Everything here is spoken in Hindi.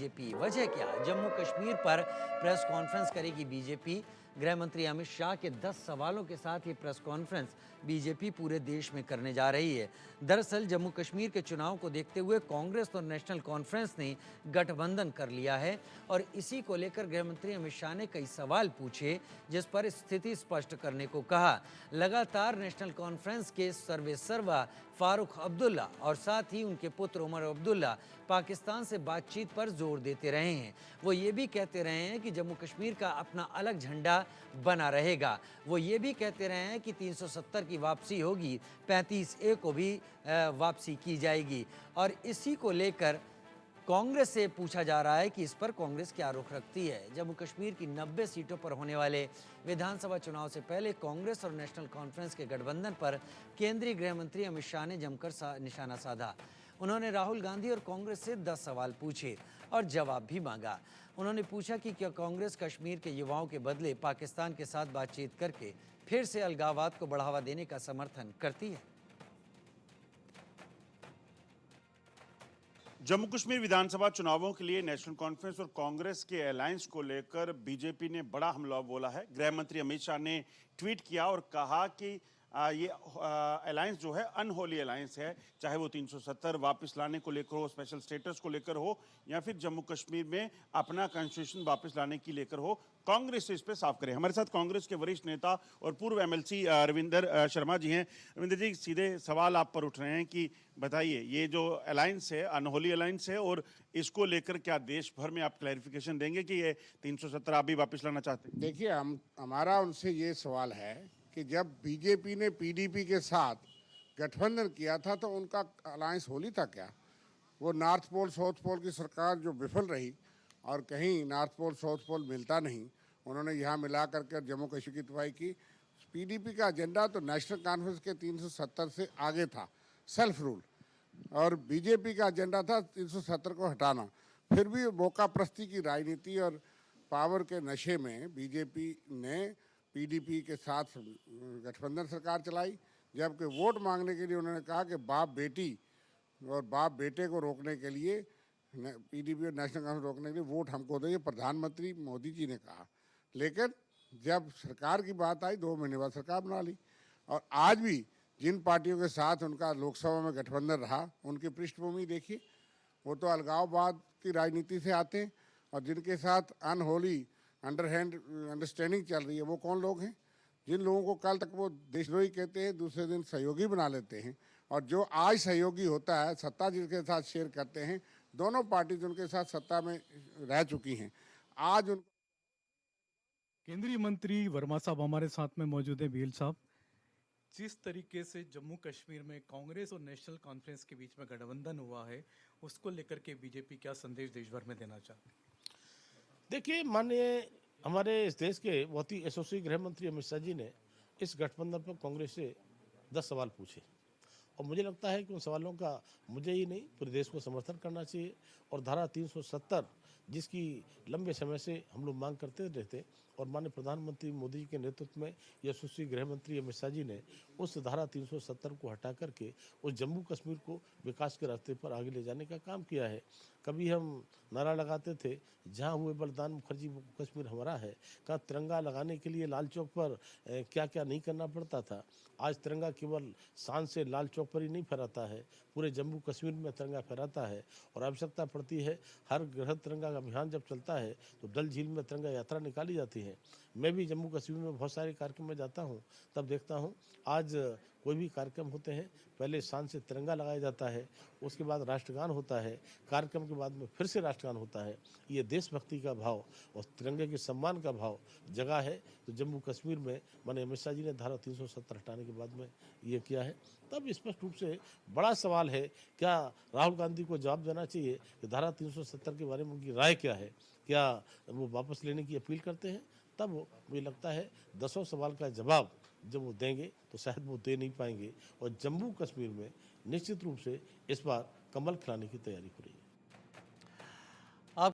बीजेपी। वजह क्या? जम्मू कश्मीर पर प्रेस कॉन्फ्रेंस करेगी बीजेपी। गृह मंत्री अमित शाह के 10 सवालों के साथ ये प्रेस कॉन्फ्रेंस बीजेपी पूरे देश में करने जा रही है। दरअसल जम्मू कश्मीर के चुनाव को देखते हुए कांग्रेस और नेशनल कॉन्फ्रेंस ने गठबंधन कर लिया है और इसी को लेकर गृह मंत्री अमित शाह ने कई सवाल पूछे, जिस पर स्थिति स्पष्ट करने को कहा। लगातार नेशनल कॉन्फ्रेंस के सर्वेसर्वा फारूक अब्दुल्ला और साथ ही उनके पुत्र उमर अब्दुल्ला पाकिस्तान से बातचीत पर जोर देते रहे हैं। वो ये भी कहते रहे हैं कि जम्मू कश्मीर का अपना अलग झंडा बना रहेगा। वो ये भी कहते रहे हैं कि 370 की वापसी होगी, 35A को भी वापसी की जाएगी। और इसी को लेकर कांग्रेस से पूछा जा रहा है कि इस पर कांग्रेस क्या रुख रखती है। जम्मू कश्मीर की 90 सीटों पर होने वाले विधानसभा चुनाव से पहले कांग्रेस और नेशनल कॉन्फ्रेंस के गठबंधन पर केंद्रीय गृह मंत्री अमित शाह ने जमकर निशाना साधा। उन्होंने राहुल गांधी और कांग्रेस से 10 सवाल पूछे और जवाब भी मांगा। उन्होंने पूछा कि क्या कांग्रेस कश्मीर के युवाओं के बदले पाकिस्तान के साथ बातचीत करके फिर से अलगाववाद को बढ़ावा देने का समर्थन करती है। जम्मू कश्मीर विधानसभा चुनावों के लिए नेशनल कॉन्फ्रेंस और कांग्रेस के अलायंस को लेकर बीजेपी ने बड़ा हमला बोला है। गृह मंत्री अमित शाह ने ट्वीट किया और कहा कि ये अलायंस जो है अनहोली अलायंस है, चाहे वो 370 वापस लाने को लेकर हो, स्पेशल स्टेटस को लेकर हो, या फिर जम्मू कश्मीर में अपना कॉन्स्टिट्यूशन वापस लाने की लेकर हो। कांग्रेस इस पे साफ करे। हमारे साथ कांग्रेस के वरिष्ठ नेता और पूर्व MLC रविंदर शर्मा जी हैं। रविंदर जी, सीधे सवाल आप पर उठ रहे हैं कि बताइए, ये जो अलायंस है अनहोली अलायंस है और इसको लेकर क्या देश भर में आप क्लैरिफिकेशन देंगे कि ये 370 आप भी वापस लाना चाहते हैं? देखिए, हमारा उनसे ये सवाल है कि जब बीजेपी ने PDP के साथ गठबंधन किया था तो उनका अलायंस होली था क्या? वो नॉर्थ पोल साउथ पोल की सरकार जो विफल रही और कहीं नॉर्थ पोल साउथ पोल मिलता नहीं, उन्होंने यहाँ मिला करके जम्मू कश्मीर की तबाही की। PDP का एजेंडा तो नेशनल कॉन्फ्रेंस के 370 से आगे था, सेल्फ रूल, और बीजेपी का एजेंडा था 370 को हटाना। फिर भी मौका प्रस्ती की राजनीति और पावर के नशे में बीजेपी ने PDP के साथ गठबंधन सरकार चलाई, जबकि वोट मांगने के लिए उन्होंने कहा कि बाप बेटी और बाप बेटे को रोकने के लिए PDP और नेशनल कॉन्फ्रेंस रोकने के लिए वोट हमको दो, ये प्रधानमंत्री मोदी जी ने कहा। लेकिन जब सरकार की बात आई 2 महीने बाद सरकार बना ली। और आज भी जिन पार्टियों के साथ उनका लोकसभा में गठबंधन रहा, उनकी पृष्ठभूमि देखिए, वो तो अलगाववाद की राजनीति से आते हैं। और जिनके साथ अनहोली अंडरहैंड अंडरस्टैंडिंग चल रही है, वो कौन लोग हैं? जिन लोगों को कल तक वो देशद्रोही कहते हैं, दूसरे दिन सहयोगी बना लेते हैं। और जो आज सहयोगी होता है, सत्ता जिनके साथ शेयर करते हैं, दोनों पार्टी जिनके साथ सत्ता में रह चुकी हैं, आज उन केंद्रीय मंत्री वर्मा साहब हमारे साथ में मौजूद हैं। BL साहब, जिस तरीके से जम्मू कश्मीर में कांग्रेस और नेशनल कॉन्फ्रेंस के बीच में गठबंधन हुआ है, उसको लेकर के बीजेपी क्या संदेश देश भर में देना चाहती है? देखिए, माननीय हमारे इस देश के बहुत ही यशस्वी गृह मंत्री अमित शाह जी ने इस गठबंधन पर कांग्रेस से 10 सवाल पूछे और मुझे लगता है कि उन सवालों का मुझे ही नहीं पूरे देश को समर्थन करना चाहिए। और धारा 370 जिसकी लंबे समय से हम लोग मांग करते रहते और माननीय प्रधानमंत्री मोदी जी के नेतृत्व में यशस्वी गृह मंत्री अमित शाह जी ने उस धारा 370 को हटा करके उस जम्मू कश्मीर को विकास के रास्ते पर आगे ले जाने का काम किया है। कभी हम नारा लगाते थे, जहाँ हुए बलिदान मुखर्जी कश्मीर हमारा है, कहाँ तिरंगा लगाने के लिए लाल चौक पर क्या क्या नहीं करना पड़ता था। आज तिरंगा केवल शान से लाल चौक पर ही नहीं फहराता है, पूरे जम्मू कश्मीर में तिरंगा फहराता है। और आवश्यकता पड़ती है, हर ग्रह तिरंगा का अभियान जब चलता है तो डल झील में तिरंगा यात्रा निकाली जाती है। मैं भी जम्मू कश्मीर में बहुत सारे कार्यक्रम में जाता हूँ, तब देखता हूँ आज कोई भी कार्यक्रम होते हैं, पहले शान से तिरंगा लगाया जाता है, उसके बाद राष्ट्रगान होता है, कार्यक्रम के बाद में फिर से राष्ट्रगान होता है। ये देशभक्ति का भाव और तिरंगे के सम्मान का भाव जगह है। तो जम्मू कश्मीर में माननीय अमित शाह जी ने धारा 370 हटाने के बाद में ये किया है। तब स्पष्ट रूप से बड़ा सवाल है, क्या राहुल गांधी को जवाब देना चाहिए कि धारा 370 के बारे में उनकी राय क्या है, क्या वो वापस लेने की अपील करते हैं? तब मुझे लगता है 10 सवाल का जवाब जब वो देंगे तो शायद वो दे नहीं पाएंगे। और जम्मू कश्मीर में निश्चित रूप से इस बार कमल खिलाने की तैयारी हो रही है।